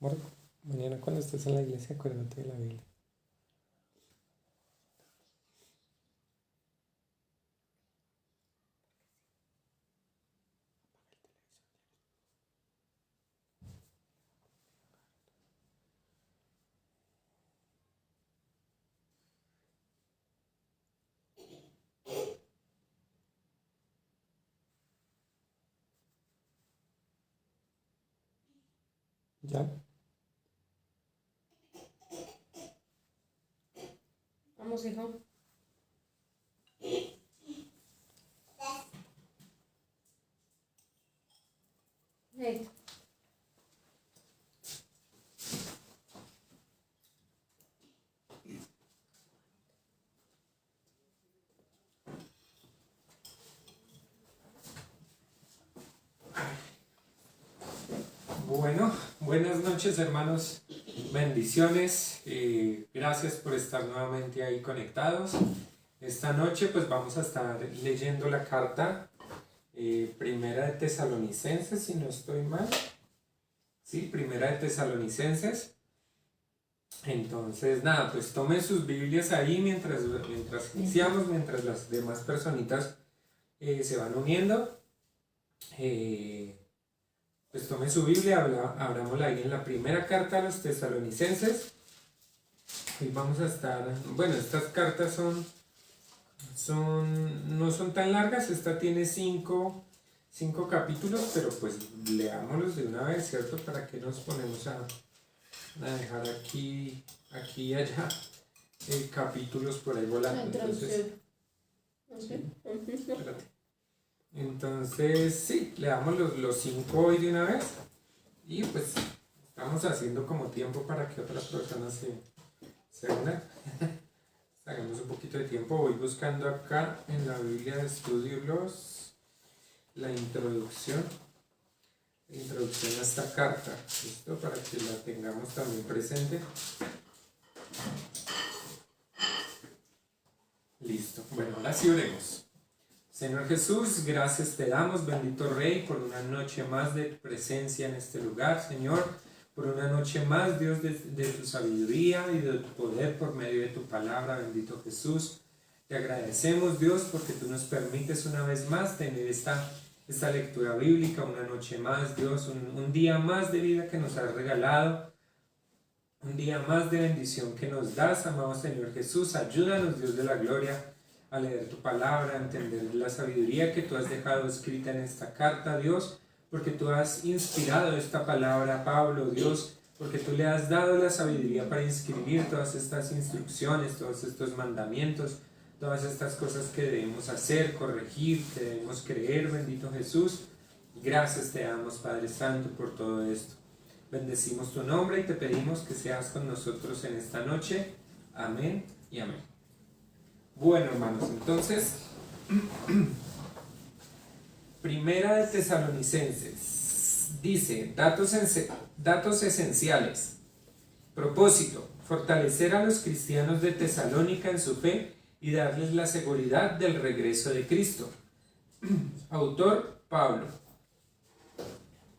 Amor, mañana cuando estés en la iglesia, acuérdate de la Biblia. ¿Ya? Vamos, hijo. Hey. Bueno, buenas noches hermanos, bendiciones, gracias por estar nuevamente ahí conectados. Esta noche pues vamos a estar leyendo la carta Primera de Tesalonicenses, si no estoy mal. Sí, Primera de Tesalonicenses. Entonces nada, pues tomen sus Biblias ahí mientras iniciamos, mientras las demás personitas se van uniendo. Pues tomen su Biblia, abrámosla ahí en la primera carta a los tesalonicenses. Hoy vamos a estar, bueno, estas cartas no son tan largas, esta tiene cinco capítulos, pero pues leámoslos de una vez, ¿cierto? ¿Para que nos ponemos a dejar aquí y allá capítulos por ahí volando? Entonces, espérate. Entonces, sí, le damos los 5 hoy de una vez y pues estamos haciendo como tiempo para que otras personas se unan. Hagamos un poquito de tiempo. Voy buscando acá en la Biblia de estudio la introducción a esta carta, ¿listo? Para que la tengamos también presente. Listo. Bueno, ahora sí oremos. Señor Jesús, gracias te damos, bendito Rey, por una noche más de tu presencia en este lugar, Señor, por una noche más, Dios, de tu sabiduría y de tu poder por medio de tu palabra, bendito Jesús. Te agradecemos, Dios, porque tú nos permites una vez más tener esta lectura bíblica, una noche más, Dios, un día más de vida que nos has regalado, un día más de bendición que nos das, amado Señor Jesús. Ayúdanos, Dios de la gloria, a leer tu palabra, a entender la sabiduría que tú has dejado escrita en esta carta, Dios, porque tú has inspirado esta palabra a Pablo, Dios, porque tú le has dado la sabiduría para inscribir todas estas instrucciones, todos estos mandamientos, todas estas cosas que debemos hacer, corregir, que debemos creer, bendito Jesús. Gracias te damos, Padre Santo, por todo esto. Bendecimos tu nombre y te pedimos que seas con nosotros en esta noche. Amén y amén. Bueno, hermanos, entonces, Primera de Tesalonicenses dice, datos esenciales. Propósito, fortalecer a los cristianos de Tesalónica en su fe y darles la seguridad del regreso de Cristo. Autor, Pablo.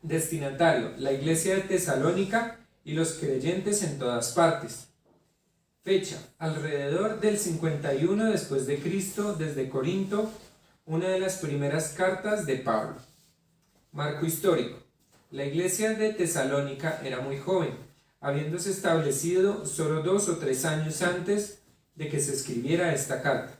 Destinatario, la iglesia de Tesalónica y los creyentes en todas partes. Fecha, alrededor del 51 después de Cristo, desde Corinto, una de las primeras cartas de Pablo. Marco histórico. La iglesia de Tesalónica era muy joven, habiéndose establecido solo 2 o 3 años antes de que se escribiera esta carta.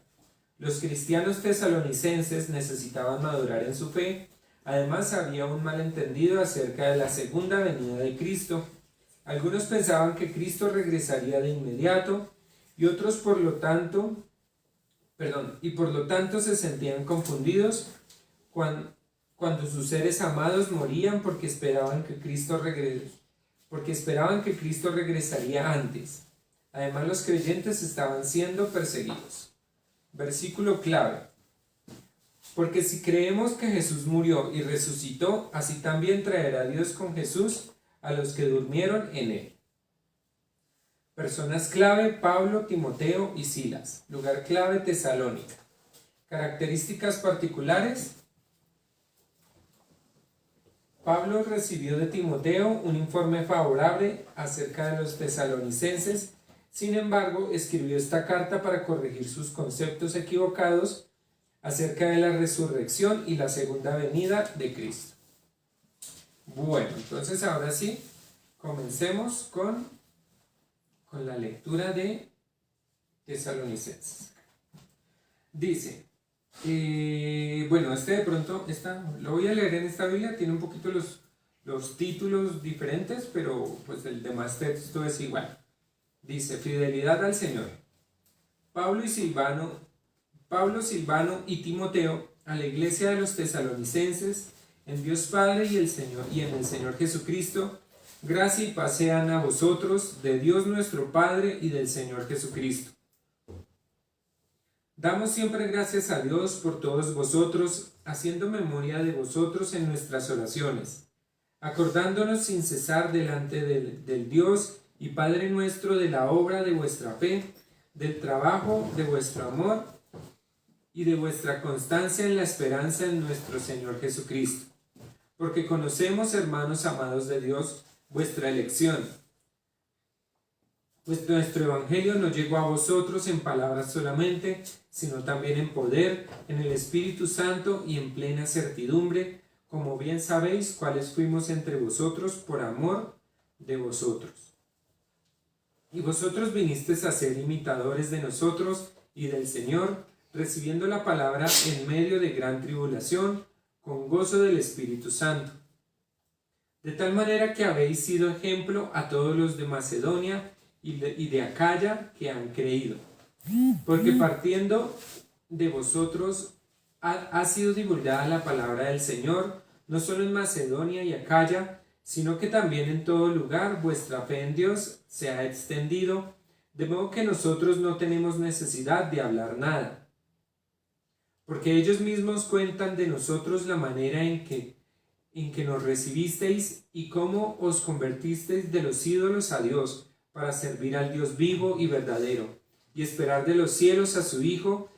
Los cristianos tesalonicenses necesitaban madurar en su fe. Además, había un malentendido acerca de la segunda venida de Cristo. Algunos pensaban que Cristo regresaría de inmediato y otros por lo tanto se sentían confundidos cuando sus seres amados morían porque esperaban que Cristo regresaría antes. Además, los creyentes estaban siendo perseguidos. Versículo clave. Porque si creemos que Jesús murió y resucitó, así también traerá Dios con Jesús a los que durmieron en él. Personas clave, Pablo, Timoteo y Silas. Lugar clave, Tesalónica. Características particulares. Pablo recibió de Timoteo un informe favorable acerca de los tesalonicenses. Sin embargo, escribió esta carta para corregir sus conceptos equivocados acerca de la resurrección y la segunda venida de Cristo. Bueno, entonces ahora sí, comencemos con la lectura de Tesalonicenses. Dice, bueno, de pronto, lo voy a leer en esta Biblia, tiene un poquito los títulos diferentes, pero pues el demás texto es igual. Dice, fidelidad al Señor. Pablo, Silvano y Timoteo, a la iglesia de los tesalonicenses, en Dios Padre y en el Señor Jesucristo, gracia y paz sean a vosotros, de Dios nuestro Padre y del Señor Jesucristo. Damos siempre gracias a Dios por todos vosotros, haciendo memoria de vosotros en nuestras oraciones, acordándonos sin cesar delante del Dios y Padre nuestro de la obra de vuestra fe, del trabajo de vuestro amor y de vuestra constancia en la esperanza en nuestro Señor Jesucristo. Porque conocemos, hermanos amados de Dios, vuestra elección. Pues nuestro evangelio no llegó a vosotros en palabras solamente, sino también en poder, en el Espíritu Santo y en plena certidumbre, como bien sabéis cuáles fuimos entre vosotros por amor de vosotros. Y vosotros vinisteis a ser imitadores de nosotros y del Señor, recibiendo la palabra en medio de gran tribulación, con gozo del Espíritu Santo. De tal manera que habéis sido ejemplo a todos los de Macedonia y de Acaya que han creído. Porque partiendo de vosotros ha sido divulgada la palabra del Señor, no solo en Macedonia y Acaya, sino que también en todo lugar vuestra fe en Dios se ha extendido, de modo que nosotros no tenemos necesidad de hablar nada. Porque ellos mismos cuentan de nosotros la manera en que nos recibisteis y cómo os convertisteis de los ídolos a Dios, para servir al Dios vivo y verdadero, y esperar de los cielos a su Hijo,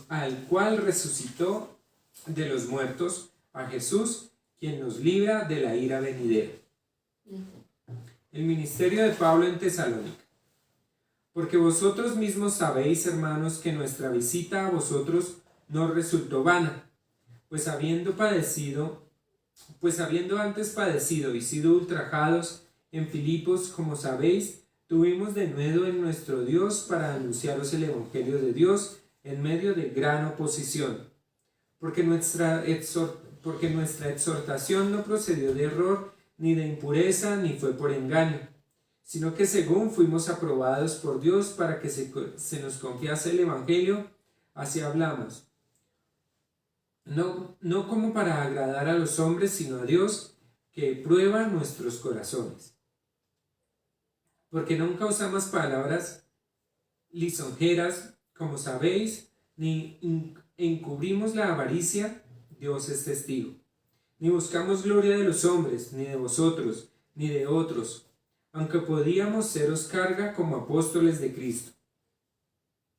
al cual resucitó de los muertos, a Jesús, quien nos libra de la ira venidera. El ministerio de Pablo en Tesalónica. Porque vosotros mismos sabéis, hermanos, que nuestra visita a vosotros no resultó vana, pues habiendo antes padecido y sido ultrajados en Filipos, como sabéis, tuvimos de nuevo en nuestro Dios para anunciaros el Evangelio de Dios en medio de gran oposición, porque nuestra exhortación no procedió de error, ni de impureza, ni fue por engaño, sino que según fuimos aprobados por Dios para que se nos confiase el Evangelio, así hablamos. No como para agradar a los hombres, sino a Dios, que prueba nuestros corazones. Porque nunca usamos palabras lisonjeras, como sabéis, ni encubrimos la avaricia, Dios es testigo. Ni buscamos gloria de los hombres, ni de vosotros, ni de otros, aunque podíamos seros carga como apóstoles de Cristo.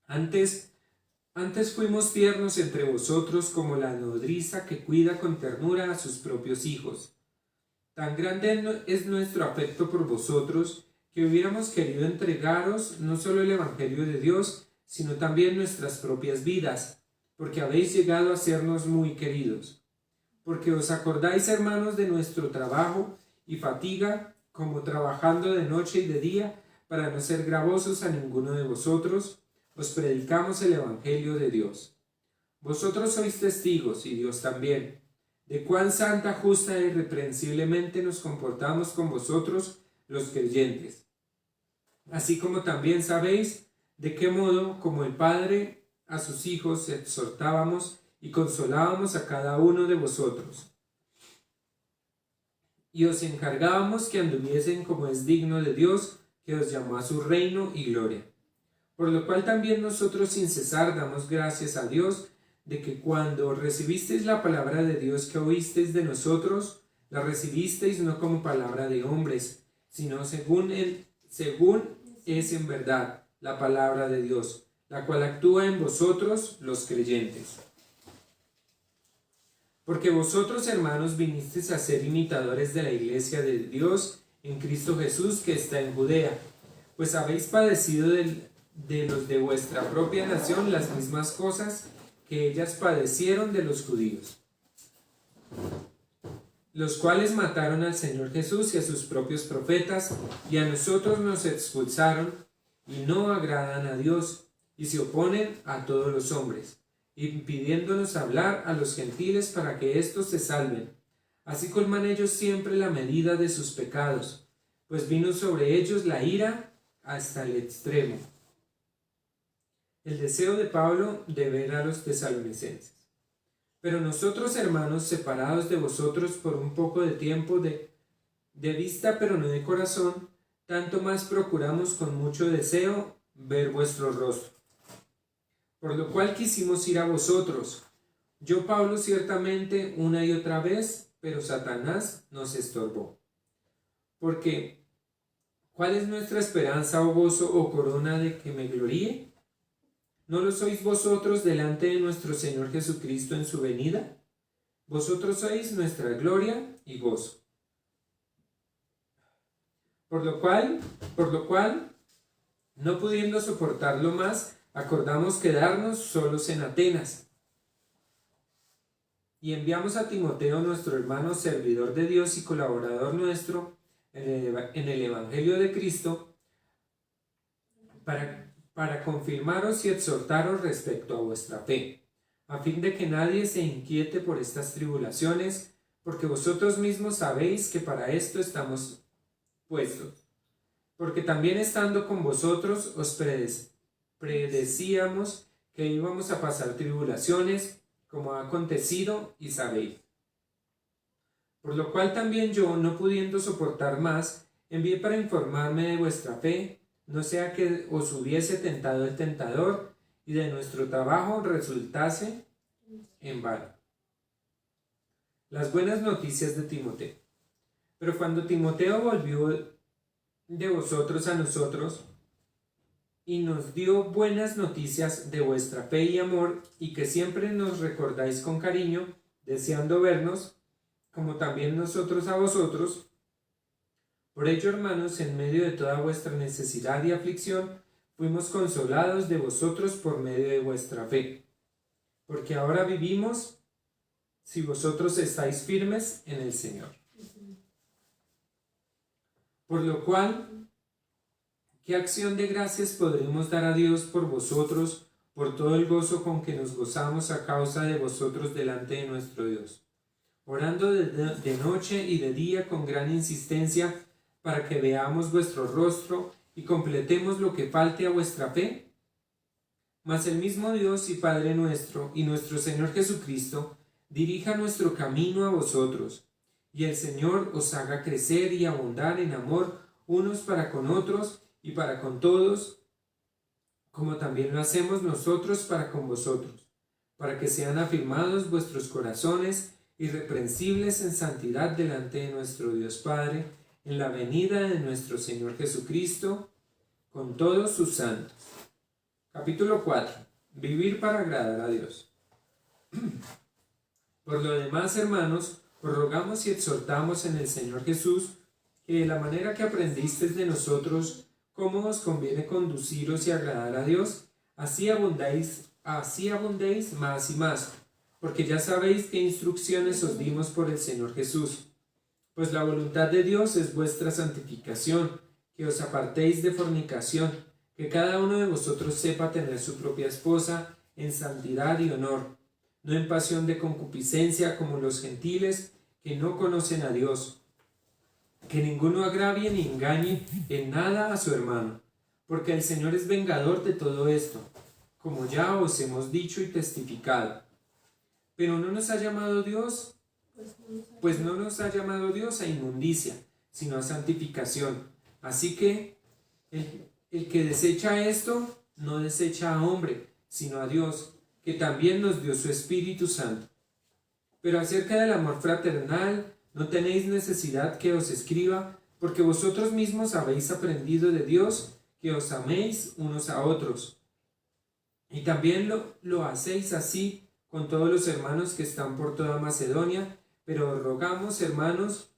Antes fuimos tiernos entre vosotros como la nodriza que cuida con ternura a sus propios hijos. Tan grande es nuestro afecto por vosotros, que hubiéramos querido entregaros no solo el Evangelio de Dios, sino también nuestras propias vidas, porque habéis llegado a sernos muy queridos. Porque os acordáis, hermanos, de nuestro trabajo y fatiga, como trabajando de noche y de día, para no ser gravosos a ninguno de vosotros, os predicamos el Evangelio de Dios. Vosotros sois testigos, y Dios también, de cuán santa, justa e irreprensiblemente nos comportamos con vosotros los creyentes. Así como también sabéis de qué modo, como el Padre a sus hijos, exhortábamos y consolábamos a cada uno de vosotros. Y os encargábamos que anduviesen como es digno de Dios, que os llamó a su reino y gloria. Por lo cual también nosotros sin cesar damos gracias a Dios, de que cuando recibisteis la palabra de Dios que oísteis de nosotros, la recibisteis no como palabra de hombres, sino según es en verdad la palabra de Dios, la cual actúa en vosotros los creyentes. Porque vosotros, hermanos, vinisteis a ser imitadores de la iglesia de Dios en Cristo Jesús que está en Judea, pues habéis padecido de los de vuestra propia nación las mismas cosas que ellas padecieron de los judíos, los cuales mataron al Señor Jesús y a sus propios profetas, y a nosotros nos expulsaron, y no agradan a Dios, y se oponen a todos los hombres, impidiéndonos hablar a los gentiles para que éstos se salven. Así colman ellos siempre la medida de sus pecados, pues vino sobre ellos la ira hasta el extremo. El deseo de Pablo de ver a los tesalonicenses. Pero nosotros, hermanos, separados de vosotros por un poco de tiempo de vista, pero no de corazón, tanto más procuramos con mucho deseo ver vuestro rostro. Por lo cual quisimos ir a vosotros. Yo, Pablo, ciertamente una y otra vez, pero Satanás nos estorbó. Porque, ¿cuál es nuestra esperanza o gozo o corona de que me gloríe? ¿No lo sois vosotros delante de nuestro Señor Jesucristo en su venida? Vosotros sois nuestra gloria y gozo. Por lo cual, no pudiendo soportarlo más, acordamos quedarnos solos en Atenas. Y enviamos a Timoteo, nuestro hermano, servidor de Dios y colaborador nuestro en el Evangelio de Cristo, para confirmaros y exhortaros respecto a vuestra fe, a fin de que nadie se inquiete por estas tribulaciones, porque vosotros mismos sabéis que para esto estamos puestos. Porque también estando con vosotros os predecíamos que íbamos a pasar tribulaciones, como ha acontecido y sabéis. Por lo cual también yo, no pudiendo soportar más, envié para informarme de vuestra fe, no sea que os hubiese tentado el tentador y de nuestro trabajo resultase en vano. Las buenas noticias de Timoteo. Pero cuando Timoteo volvió de vosotros a nosotros y nos dio buenas noticias de vuestra fe y amor, y que siempre nos recordáis con cariño, deseando vernos, como también nosotros a vosotros, por ello, hermanos, en medio de toda vuestra necesidad y aflicción, fuimos consolados de vosotros por medio de vuestra fe. Porque ahora vivimos si vosotros estáis firmes en el Señor. Por lo cual, ¿qué acción de gracias podremos dar a Dios por vosotros, por todo el gozo con que nos gozamos a causa de vosotros delante de nuestro Dios? Orando de noche y de día con gran insistencia, para que veamos vuestro rostro y completemos lo que falte a vuestra fe. Mas el mismo Dios y Padre nuestro y nuestro Señor Jesucristo dirija nuestro camino a vosotros, y el Señor os haga crecer y abundar en amor unos para con otros y para con todos, como también lo hacemos nosotros para con vosotros, para que sean afirmados vuestros corazones irreprensibles en santidad delante de nuestro Dios Padre, en la venida de nuestro Señor Jesucristo, con todos sus santos. Capítulo 4. Vivir para agradar a Dios. Por lo demás, hermanos, os rogamos y exhortamos en el Señor Jesús, que de la manera que aprendisteis de nosotros cómo os conviene conduciros y agradar a Dios, así abundéis más y más, porque ya sabéis qué instrucciones os dimos por el Señor Jesús. Pues la voluntad de Dios es vuestra santificación, que os apartéis de fornicación, que cada uno de vosotros sepa tener su propia esposa en santidad y honor, no en pasión de concupiscencia como los gentiles que no conocen a Dios. Que ninguno agravie ni engañe en nada a su hermano, porque el Señor es vengador de todo esto, como ya os hemos dicho y testificado. Pero no nos ha llamado Dios a inmundicia, sino a santificación. Así que el que desecha esto, no desecha a hombre, sino a Dios, que también nos dio su Espíritu Santo. Pero acerca del amor fraternal, no tenéis necesidad que os escriba, porque vosotros mismos habéis aprendido de Dios que os améis unos a otros. Y también lo hacéis así con todos los hermanos que están por toda Macedonia, pero os rogamos, hermanos,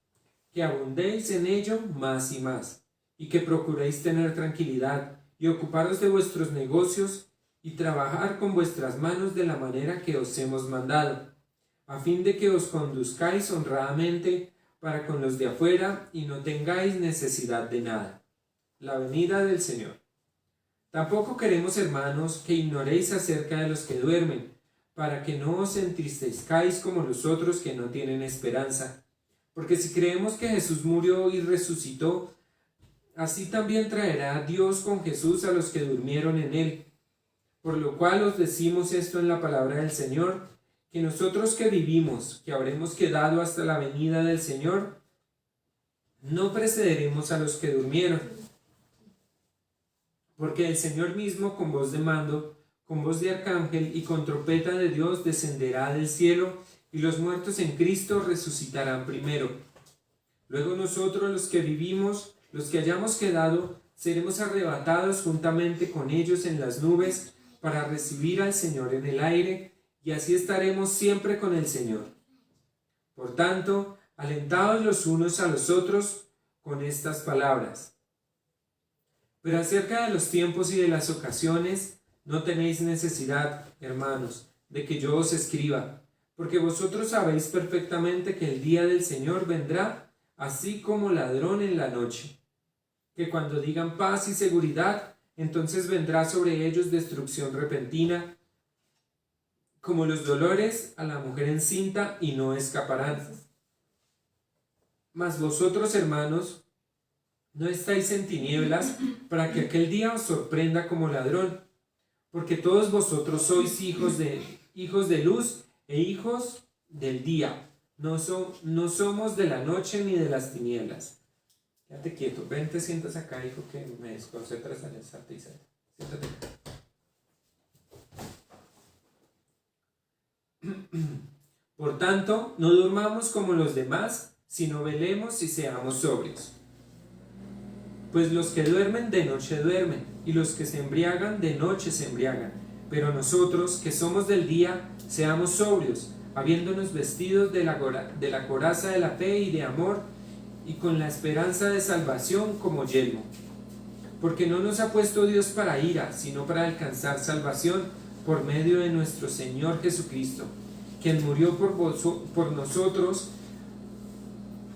que abundéis en ello más y más, y que procuréis tener tranquilidad y ocuparos de vuestros negocios y trabajar con vuestras manos de la manera que os hemos mandado, a fin de que os conduzcáis honradamente para con los de afuera y no tengáis necesidad de nada. La venida del Señor. Tampoco queremos, hermanos, que ignoréis acerca de los que duermen, para que no os entristezcáis como los otros que no tienen esperanza. Porque si creemos que Jesús murió y resucitó, así también traerá Dios con Jesús a los que durmieron en él. Por lo cual os decimos esto en la palabra del Señor, que nosotros que vivimos, que habremos quedado hasta la venida del Señor, no precederemos a los que durmieron. Porque el Señor mismo, con voz de mando, con voz de arcángel y con trompeta de Dios, descenderá del cielo, y los muertos en Cristo resucitarán primero. Luego nosotros, los que vivimos, los que hayamos quedado, seremos arrebatados juntamente con ellos en las nubes para recibir al Señor en el aire, y así estaremos siempre con el Señor. Por tanto, alentaos los unos a los otros con estas palabras. Pero acerca de los tiempos y de las ocasiones, no tenéis necesidad, hermanos, de que yo os escriba, porque vosotros sabéis perfectamente que el día del Señor vendrá así como ladrón en la noche. Que cuando digan paz y seguridad, entonces vendrá sobre ellos destrucción repentina, como los dolores a la mujer encinta, y no escaparán. Mas vosotros, hermanos, no estáis en tinieblas para que aquel día os sorprenda como ladrón, porque todos vosotros sois hijos de luz e hijos del día. No somos de la noche ni de las tinieblas. Quédate quieto, ven, te sientas acá, hijo, que me desconcentras en el Santa Isabel. Siéntate acá. Por tanto, no durmamos como los demás, sino velemos y seamos sobrios. Pues los que duermen de noche duermen, y los que se embriagan de noche se embriagan. Pero nosotros, que somos del día, seamos sobrios, habiéndonos vestidos de la coraza de la fe y de amor, y con la esperanza de salvación como yelmo. Porque no nos ha puesto Dios para ira, sino para alcanzar salvación por medio de nuestro Señor Jesucristo, quien murió por nosotros,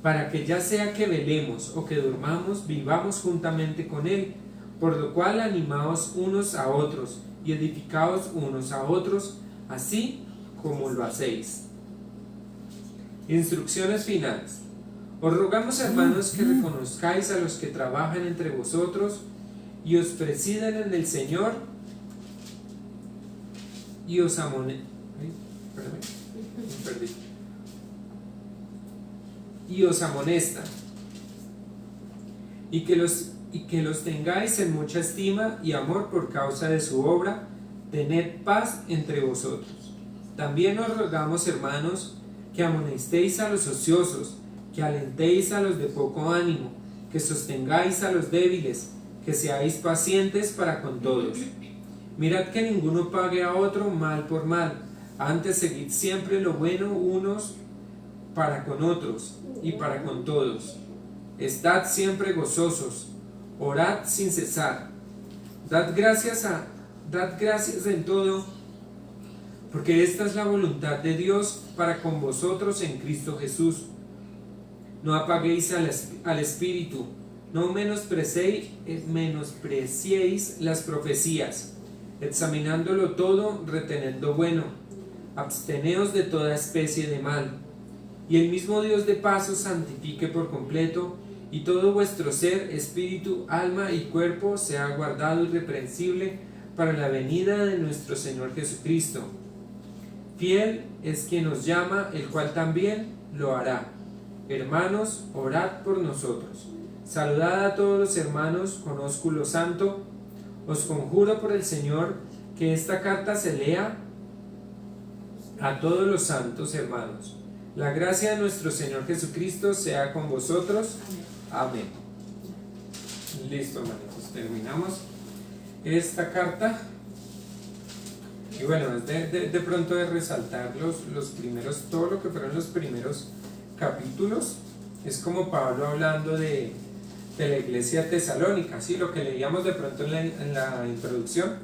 para que ya sea que velemos o que durmamos, vivamos juntamente con Él, por lo cual animaos unos a otros y edificaos unos a otros, así como lo hacéis. Instrucciones finales. Os rogamos, hermanos, que reconozcáis a los que trabajan entre vosotros y os presiden en el Señor y os amonestan, y que los tengáis en mucha estima y amor por causa de su obra. Tened paz entre vosotros. También os rogamos, hermanos, que amonestéis a los ociosos, que alentéis a los de poco ánimo, que sostengáis a los débiles, que seáis pacientes para con todos. Mirad que ninguno pague a otro mal por mal, antes seguid siempre lo bueno unos para con otros y para con todos. Estad siempre gozosos, orad sin cesar, dad gracias en todo, porque esta es la voluntad de Dios para con vosotros en Cristo Jesús. No apaguéis al Espíritu, no menospreciéis las profecías, examinándolo todo, retened lo bueno, absteneos de toda especie de mal. Y el mismo Dios de paz os santifique por completo, y todo vuestro ser, espíritu, alma y cuerpo sea guardado irreprensible para la venida de nuestro Señor Jesucristo. Fiel es quien os llama, el cual también lo hará. Hermanos, orad por nosotros. Saludad a todos los hermanos con ósculo santo. Os conjuro por el Señor que esta carta se lea a todos los santos hermanos. La gracia de nuestro Señor Jesucristo sea con vosotros. Amén. Listo, hermanos, terminamos esta carta. Y bueno, es de pronto de resaltar los primeros, todo lo que fueron los primeros capítulos, es como Pablo hablando de la iglesia tesalónica, ¿sí? Lo que leíamos de pronto en la introducción,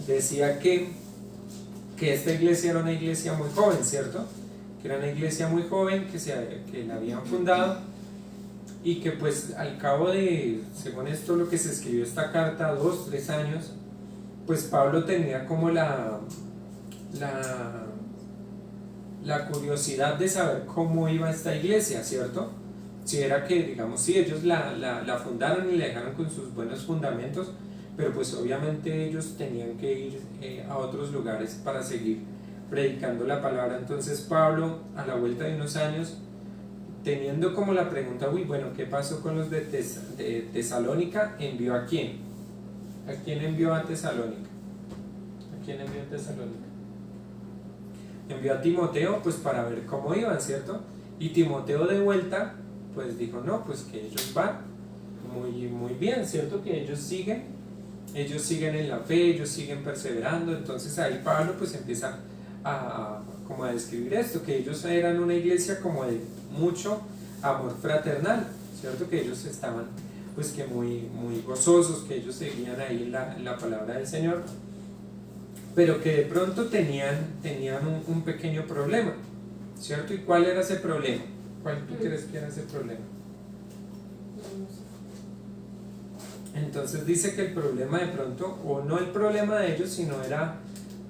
decía que esta iglesia era una iglesia muy joven, ¿cierto? Que era una iglesia muy joven que la habían fundado y que pues al cabo de, según esto lo que se escribió esta carta, 2, 3 años, pues Pablo tenía como la curiosidad de saber cómo iba esta iglesia, ¿cierto? Si era que, digamos, sí, ellos la fundaron y la dejaron con sus buenos fundamentos, pero pues obviamente ellos tenían que ir a otros lugares para seguir predicando la palabra. Entonces Pablo, a la vuelta de unos años, teniendo como la pregunta, uy, bueno, ¿qué pasó con los de Tesalónica? ¿Envió a quién? ¿A quién envió a Tesalónica? ¿A quién envió a Tesalónica? Envió a Timoteo, pues para ver cómo iban, ¿cierto? Y Timoteo de vuelta, pues dijo, no, pues que ellos van muy bien, ¿cierto? Que ellos siguen en la fe, ellos siguen perseverando. Entonces ahí Pablo pues empieza como a describir esto, que ellos eran una iglesia como de mucho amor fraternal, ¿cierto? Que ellos estaban pues que muy gozosos, que ellos seguían ahí la palabra del Señor, pero que de pronto tenían un pequeño problema, ¿cierto? ¿Y cuál era ese problema? ¿Cuál tú crees que era ese problema? Entonces dice que el problema de pronto, o no el problema de ellos, sino era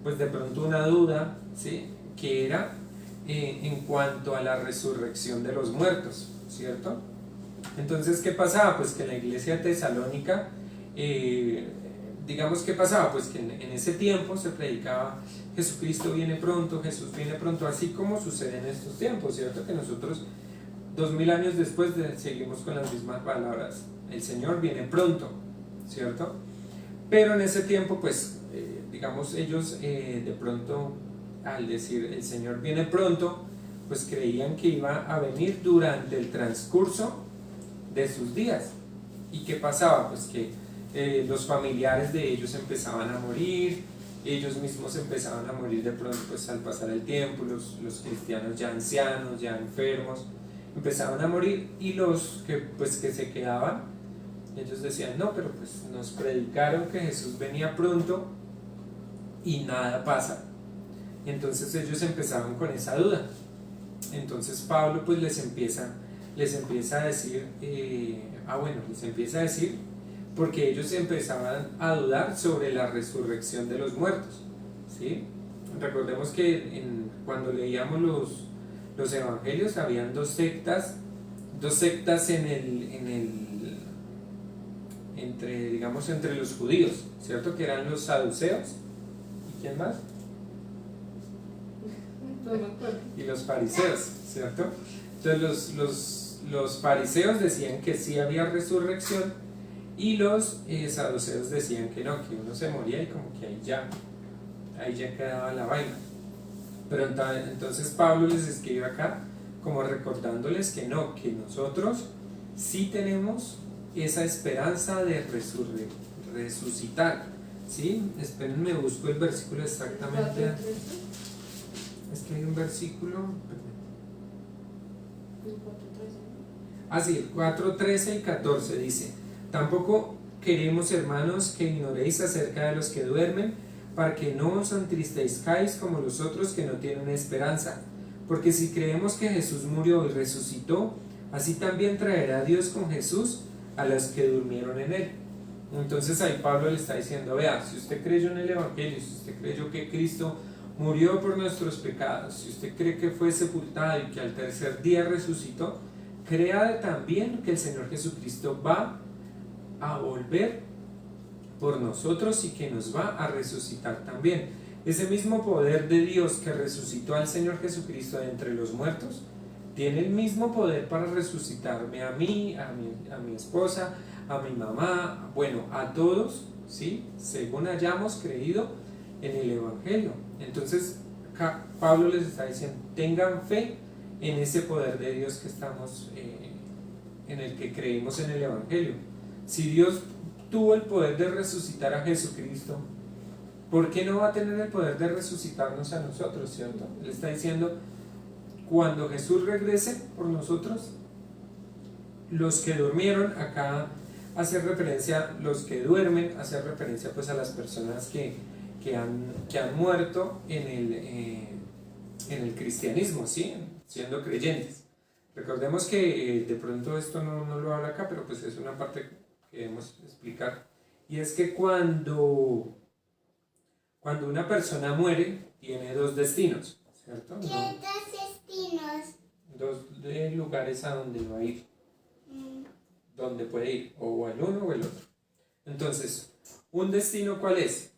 pues de pronto una duda, ¿sí? Que era en cuanto a la resurrección de los muertos, ¿cierto? Entonces, ¿qué pasaba? Pues que en la iglesia tesalónica, digamos, ¿qué pasaba? Pues que en ese tiempo se predicaba Jesucristo viene pronto, Jesús viene pronto, así como sucede en estos tiempos, ¿cierto? Que nosotros 2000 años después seguimos con las mismas palabras, el Señor viene pronto, ¿cierto? Pero en ese tiempo, pues, digamos, ellos de pronto, al decir el Señor viene pronto, pues creían que iba a venir durante el transcurso de sus días. ¿Y qué pasaba? Pues que los familiares de ellos empezaban a morir, ellos mismos empezaban a morir de pronto pues al pasar el tiempo, los cristianos ya ancianos, ya enfermos, empezaban a morir, y los que se quedaban, ellos decían, no, pero pues nos predicaron que Jesús venía pronto y nada pasa. Entonces ellos empezaron con esa duda. Entonces Pablo pues les empieza a decir, les empieza a decir, porque ellos empezaban a dudar sobre la resurrección de los muertos, ¿sí? Recordemos que cuando leíamos los evangelios habían dos sectas entre los judíos, ¿cierto? Que eran los saduceos, ¿y quién más? Y los fariseos, ¿cierto? Entonces los fariseos decían que sí había resurrección, y los saduceos decían que no, que uno se moría y como que ahí ya quedaba la vaina. Pero entonces Pablo les escribe acá como recordándoles que no, que nosotros sí tenemos esa esperanza de resucitar, ¿sí? Espérenme, busco el versículo exactamente. Es que hay un versículo. Así, 4, 13 y 14 dice: tampoco queremos, hermanos, que ignoréis acerca de los que duermen, para que no os entristezcáis como los otros que no tienen esperanza. Porque si creemos que Jesús murió y resucitó, así también traerá Dios con Jesús a los que durmieron en él. Entonces ahí Pablo le está diciendo, vea, si usted creyó en el Evangelio, si usted creyó que Cristo murió por nuestros pecados, si usted cree que fue sepultado y que al tercer día resucitó, crea también que el Señor Jesucristo va a volver por nosotros y que nos va a resucitar también. Ese mismo poder de Dios que resucitó al Señor Jesucristo de entre los muertos, tiene el mismo poder para resucitarme a mí, a mi esposa, a mi mamá, bueno, a todos, ¿sí? Según hayamos creído en el Evangelio. Entonces Pablo les está diciendo, tengan fe en ese poder de Dios que estamos en el que creemos en el Evangelio. Si Dios tuvo el poder de resucitar a Jesucristo, ¿por qué no va a tener el poder de resucitarnos a nosotros, cierto? Él está diciendo, cuando Jesús regrese por nosotros, los que durmieron, acá hace referencia, los que duermen, hace referencia pues a las personas que han muerto en el cristianismo, ¿sí? Siendo creyentes. Recordemos que de pronto esto no lo habla acá, pero pues es una parte que debemos explicar. Y es que cuando una persona muere, tiene dos destinos, ¿cierto? ¿Qué dos destinos? Dos lugares a donde va a ir, donde puede ir, o el uno o el otro. Entonces, ¿un destino cuál es?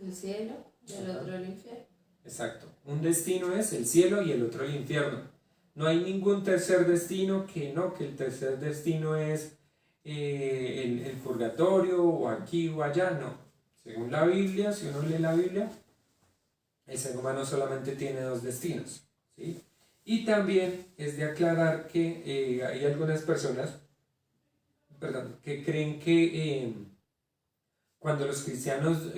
El cielo y el otro el infierno. Exacto. Un destino es el cielo y el otro el infierno. No hay ningún tercer destino que el tercer destino es el purgatorio o aquí o allá, no. Según la Biblia, si uno lee la Biblia, el ser humano solamente tiene dos destinos, ¿sí? Y también es de aclarar que hay algunas personas, que creen que cuando los cristianos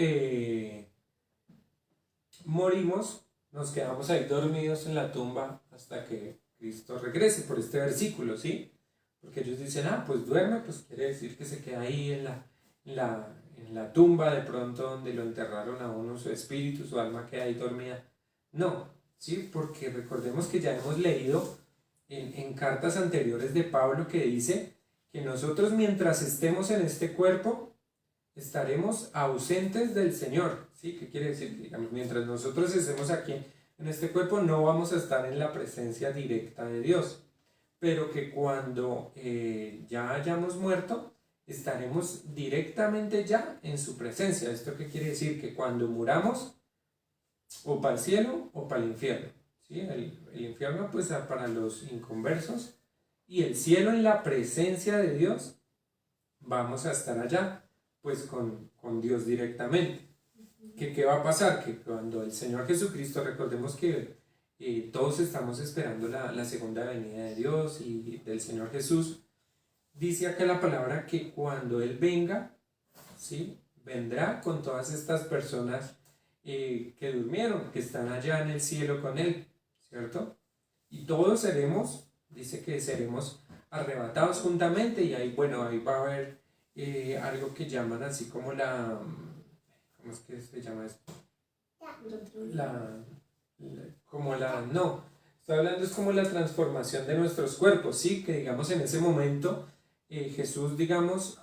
morimos, nos quedamos ahí dormidos en la tumba hasta que Cristo regrese, por este versículo, ¿sí? Porque ellos dicen, pues duerme, pues quiere decir que se queda ahí en la tumba, de pronto donde lo enterraron a uno, su espíritu, su alma queda ahí dormida. No, ¿sí? Porque recordemos que ya hemos leído en cartas anteriores de Pablo que dice que nosotros mientras estemos en este cuerpo, estaremos ausentes del Señor, ¿sí? ¿Qué quiere decir? Digamos, mientras nosotros estemos aquí en este cuerpo, no vamos a estar en la presencia directa de Dios, pero que cuando ya hayamos muerto, estaremos directamente ya en su presencia. ¿Esto qué quiere decir? Que cuando muramos, o para el cielo o para el infierno, ¿sí? El infierno pues para los inconversos, y el cielo en la presencia de Dios, vamos a estar allá pues con Dios directamente. ¿Qué va a pasar? Que cuando el Señor Jesucristo, recordemos que todos estamos esperando la segunda venida de Dios y del Señor Jesús, dice acá la palabra que cuando Él venga, ¿sí? Vendrá con todas estas personas que durmieron, que están allá en el cielo con Él, ¿cierto? Y todos seremos, dice que seremos arrebatados juntamente, y ahí, bueno, ahí va a haber algo que llaman así como ¿cómo es que se llama esto? No, estoy hablando es como la transformación de nuestros cuerpos, ¿sí? Que digamos en ese momento Jesús, digamos,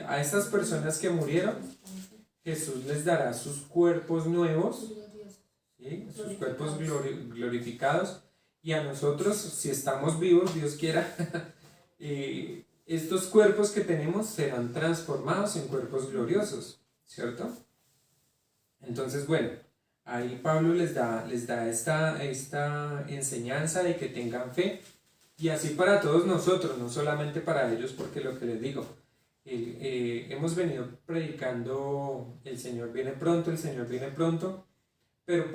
a estas personas que murieron, Jesús les dará sus cuerpos nuevos, ¿sí? Sus cuerpos glorificados, y a nosotros, si estamos vivos, Dios quiera, estos cuerpos que tenemos serán transformados en cuerpos gloriosos, ¿cierto? Entonces, bueno, ahí Pablo les da esta enseñanza de que tengan fe, y así para todos nosotros, no solamente para ellos, porque lo que les digo, hemos venido predicando el Señor viene pronto, el Señor viene pronto, pero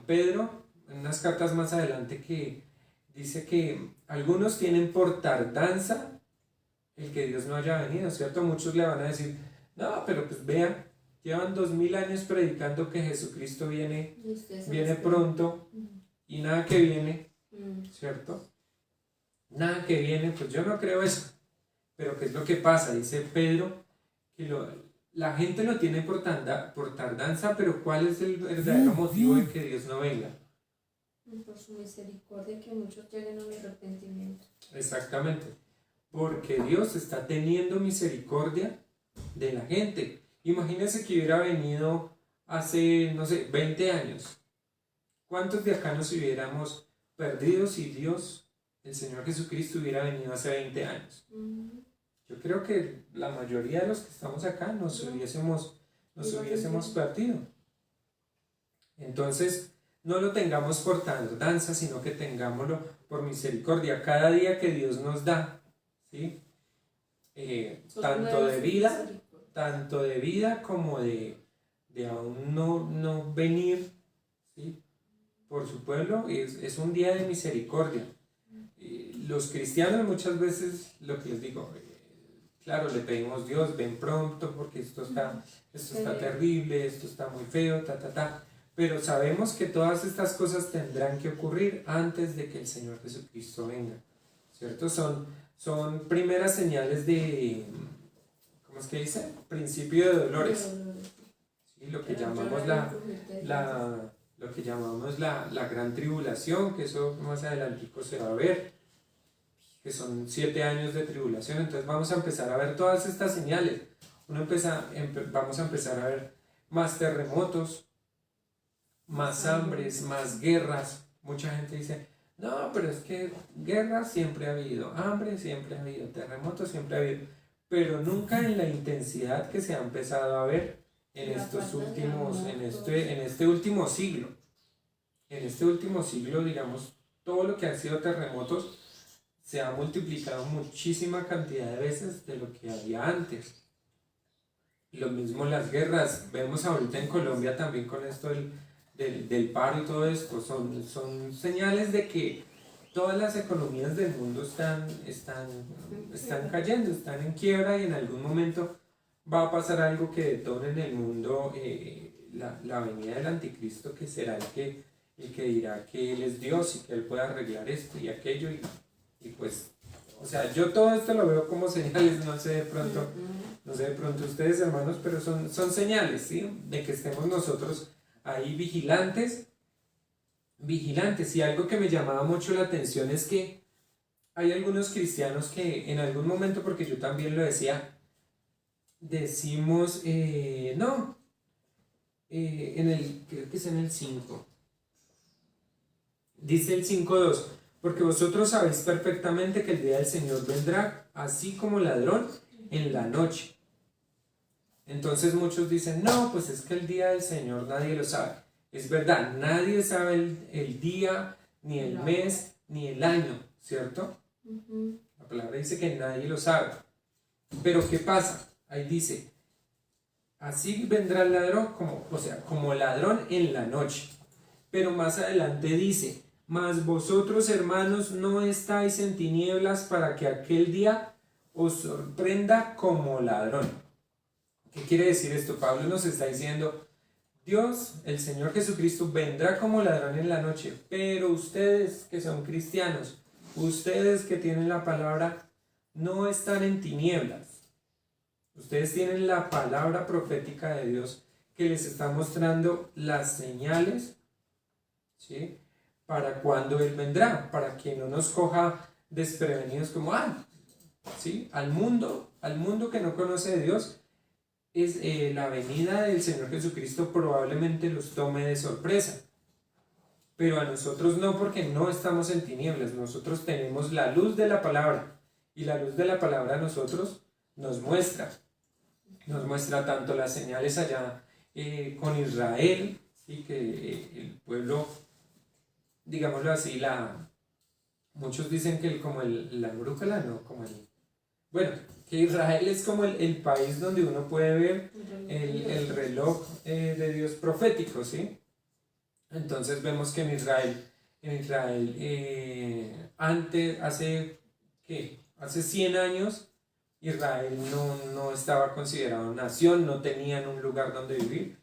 Pedro, en unas cartas más adelante, que dice que algunos tienen por tardanza el que Dios no haya venido, ¿cierto? Muchos le van a decir, no, pero pues vean, llevan 2000 años predicando que Jesucristo viene pronto, y nada que viene, ¿cierto? Nada que viene, pues yo no creo eso. Pero ¿qué es lo que pasa? Dice Pedro que la gente lo tiene por tardanza, pero ¿cuál es el verdadero motivo de que Dios no venga? Por su misericordia, que muchos lleguen al arrepentimiento. Exactamente, porque Dios está teniendo misericordia de la gente. Imagínense que hubiera venido hace, no sé, 20 años. ¿Cuántos de acá nos hubiéramos perdido si Dios, el Señor Jesucristo, hubiera venido hace 20 años? Yo creo que la mayoría de los que estamos acá nos hubiésemos perdido. Entonces, no lo tengamos por tardanza, sino que tengámoslo por misericordia. Cada día que Dios nos da, ¿sí? Tanto de vida como de aún no venir, ¿sí? Por su pueblo, es un día de misericordia. Los cristianos muchas veces, lo que les digo, claro, le pedimos Dios, ven pronto porque esto está terrible, esto está muy feo, pero sabemos que todas estas cosas tendrán que ocurrir antes de que el Señor Jesucristo venga, ¿cierto? Son primeras señales de, ¿cómo es que dice? Principio de dolores, ¿sí? Lo que llamamos la gran tribulación, que eso más adelantico se va a ver, que son 7 años de tribulación. Entonces vamos a empezar a ver todas estas señales. Vamos a empezar a ver más terremotos, más hambres, más guerras. Mucha gente dice, no, pero es que guerra siempre ha habido, hambre siempre ha habido, terremotos siempre ha habido, pero nunca en la intensidad que se ha empezado a ver en estos últimos, en este último siglo. En este último siglo, digamos, todo lo que han sido terremotos se ha multiplicado muchísima cantidad de veces de lo que había antes. Lo mismo las guerras, vemos ahorita en Colombia también con esto del paro y todo esto, son señales de que todas las economías del mundo están cayendo, están en quiebra, y en algún momento va a pasar algo que detone en el mundo la venida del anticristo, que será el que dirá que él es Dios y que él puede arreglar esto y aquello, y pues, o sea, yo todo esto lo veo como señales, no sé de pronto ustedes, hermanos, pero son señales, ¿sí? De que estemos nosotros ahí vigilantes. Y algo que me llamaba mucho la atención es que hay algunos cristianos que en algún momento, porque yo también lo decía, decimos, creo que es en el 5, dice el 5:2, porque vosotros sabéis perfectamente que el día del Señor vendrá así como ladrón en la noche. Entonces muchos dicen, no, pues es que el día del Señor nadie lo sabe. Es verdad, nadie sabe el día, ni el mes, ni el año, ¿cierto? La palabra dice que nadie lo sabe. Pero ¿qué pasa? Ahí dice, así vendrá el ladrón, como ladrón en la noche. Pero más adelante dice, mas vosotros, hermanos, no estáis en tinieblas para que aquel día os sorprenda como ladrón. ¿Qué quiere decir esto? Pablo nos está diciendo, Dios, el Señor Jesucristo, vendrá como ladrón en la noche, pero ustedes que son cristianos, ustedes que tienen la palabra, no están en tinieblas. Ustedes tienen la palabra profética de Dios que les está mostrando las señales, ¿sí? Para cuando Él vendrá, para que no nos coja desprevenidos como, ¿sí? Al mundo que no conoce de Dios, la venida del Señor Jesucristo probablemente los tome de sorpresa, pero a nosotros no, porque no estamos en tinieblas. Nosotros tenemos la luz de la palabra, y la luz de la palabra a nosotros nos muestra tanto las señales allá con Israel, ¿sí? Que el pueblo, digámoslo así, muchos dicen que la brújula, no, bueno, que Israel es como el país donde uno puede ver el reloj de Dios profético, ¿sí? Entonces vemos que en Israel hace 100 años, Israel no estaba considerado nación, no tenían un lugar donde vivir.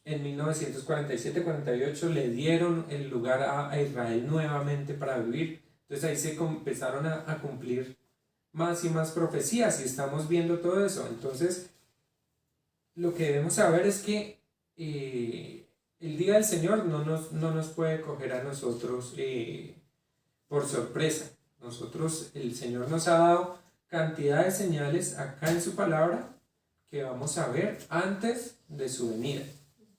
En 1947-48 le dieron el lugar a Israel nuevamente para vivir. Entonces ahí se empezaron a cumplir más y más profecías, y estamos viendo todo eso. Entonces lo que debemos saber es que el día del Señor no nos puede coger a nosotros por sorpresa. El Señor nos ha dado cantidad de señales acá en su palabra que vamos a ver antes de su venida.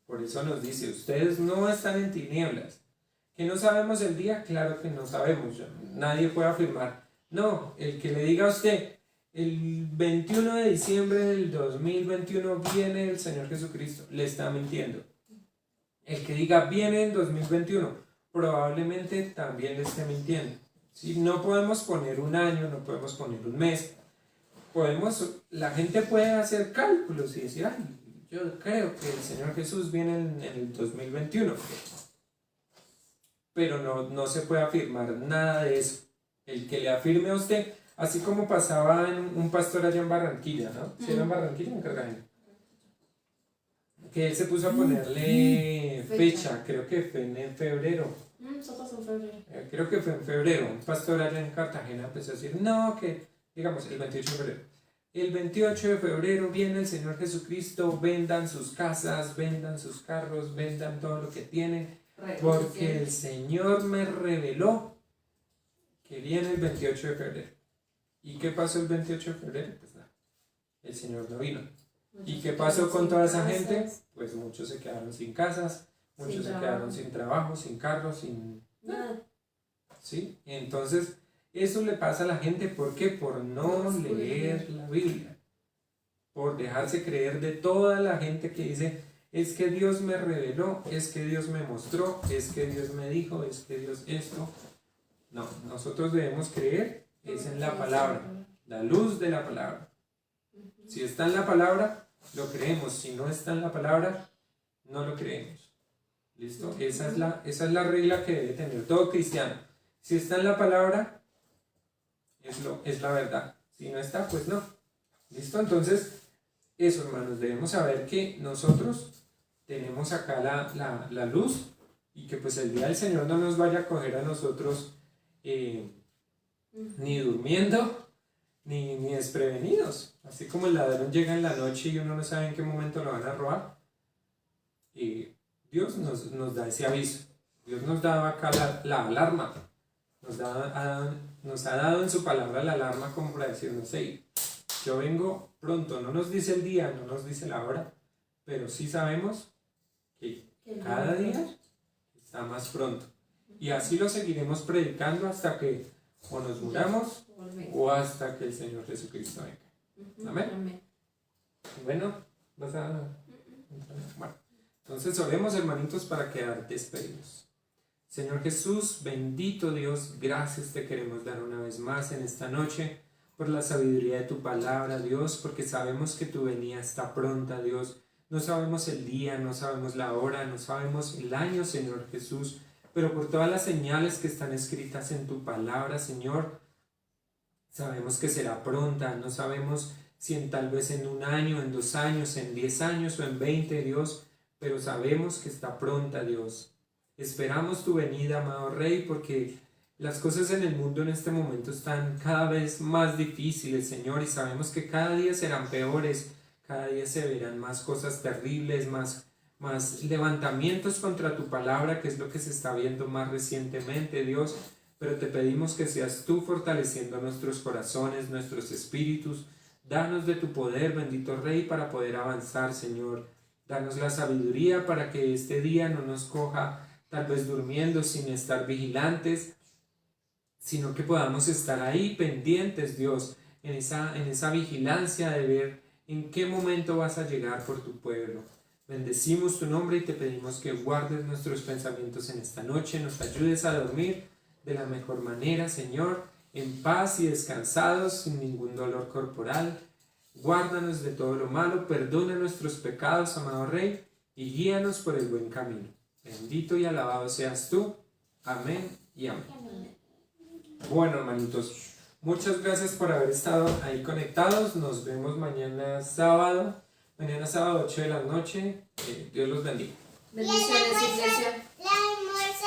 Por eso nos dice, ustedes no están en tinieblas. ¿Que no sabemos el día? Claro que no sabemos. Nadie puede afirmar. No, el que le diga a usted, el 21 de diciembre del 2021 viene el Señor Jesucristo, le está mintiendo. El que diga viene en 2021, probablemente también le esté mintiendo. ¿Sí? No podemos poner un año, no podemos poner un mes. La gente puede hacer cálculos y decir, yo creo que el Señor Jesús viene en el 2021. Pero no se puede afirmar nada de eso. El que le afirme a usted, Así como pasaba en un pastor allá en Barranquilla, ¿no? ¿Sí era en Barranquilla o en Cartagena? Que él se puso a ponerle fecha, creo que fue en febrero. Eso pasó en febrero. Creo que fue en febrero. Un pastor allá en Cartagena empezó a decir, no, que, digamos, el 28 de febrero. El 28 de febrero viene el Señor Jesucristo, vendan sus casas, vendan sus carros, vendan todo lo que tienen, porque el Señor me reveló que viene el 28 de febrero. ¿Y qué pasó el 28 de febrero? Pues nada, el Señor no vino. ¿Y qué pasó con toda esa gente? Pues muchos se quedaron sin casas, muchos se quedaron sin trabajo, sin carros, sin nada. ¿Sí? Entonces, eso le pasa a la gente, ¿por qué? Por no leer la Biblia, por dejarse creer de toda la gente que dice, es que Dios me reveló, es que Dios me mostró, es que Dios me dijo, es que Dios esto. No, nosotros debemos creer, es en la palabra, la luz de la palabra. Si está en la palabra, lo creemos, si no está en la palabra, no lo creemos. ¿Listo? Esa es la regla que debe tener todo cristiano. Si está en la palabra, es la verdad. Si no está, pues no. ¿Listo? Entonces, eso, hermanos, debemos saber que nosotros tenemos acá la luz y que pues el día del Señor no nos vaya a coger a nosotros ni durmiendo ni desprevenidos. Así como el ladrón llega en la noche y uno no sabe en qué momento lo van a robar. Dios nos da ese aviso. Dios nos da acá la alarma. Nos ha dado en su palabra la alarma como para decirnos, hey, yo vengo pronto. No nos dice el día, no nos dice la hora, pero sí sabemos que cada día está más pronto. Y así lo seguiremos predicando hasta que o nos muramos o hasta que el Señor Jesucristo venga. Amén. Bueno, vas a... Bueno, entonces oremos, hermanitos, para quedar despedidos. Señor Jesús, bendito Dios, gracias te queremos dar una vez más en esta noche por la sabiduría de tu palabra, Dios, porque sabemos que tu venida está pronta, Dios. No sabemos el día, no sabemos la hora, no sabemos el año, Señor Jesús, pero por todas las señales que están escritas en tu palabra, Señor, sabemos que será pronta. No sabemos si tal vez en 1 año, en 2 años, en 10 años o en 20, Dios, pero sabemos que está pronta, Dios. Esperamos tu venida, amado Rey, porque las cosas en el mundo en este momento están cada vez más difíciles, Señor, y sabemos que cada día serán peores, cada día se verán más cosas terribles, más levantamientos contra tu palabra, que es lo que se está viendo más recientemente, Dios, pero te pedimos que seas tú fortaleciendo nuestros corazones, nuestros espíritus. Danos de tu poder, bendito Rey, para poder avanzar, Señor. Danos la sabiduría para que este día no nos coja tal vez durmiendo sin estar vigilantes, sino que podamos estar ahí pendientes, Dios, en esa vigilancia de ver en qué momento vas a llegar por tu pueblo. Bendecimos tu nombre y te pedimos que guardes nuestros pensamientos en esta noche, nos ayudes a dormir de la mejor manera, Señor, en paz y descansados, sin ningún dolor corporal. Guárdanos de todo lo malo, perdona nuestros pecados, amado Rey, y guíanos por el buen camino. Bendito y alabado seas tú. Amén y amén. Bueno, hermanitos, muchas gracias por haber estado ahí conectados. Nos vemos mañana sábado 8 de la noche. Dios los bendiga. Bendiciones, iglesia. La almuerzo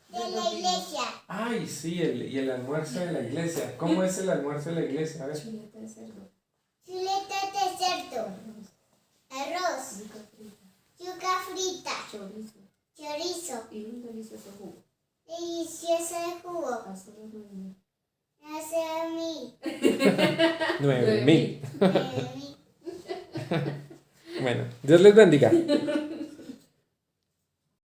de la iglesia. Ay, sí, y el almuerzo de la iglesia. ¿Cómo es el almuerzo de la iglesia? A ver. Chuleta de cerdo. Chuleta de cerdo. Arroz. Yuca frita. Chorizo. Y un delicioso jugo. Delicioso de jugo. Hasta las 9:00. Hace a mí. 9.000. 9.000. Bueno, Dios les bendiga.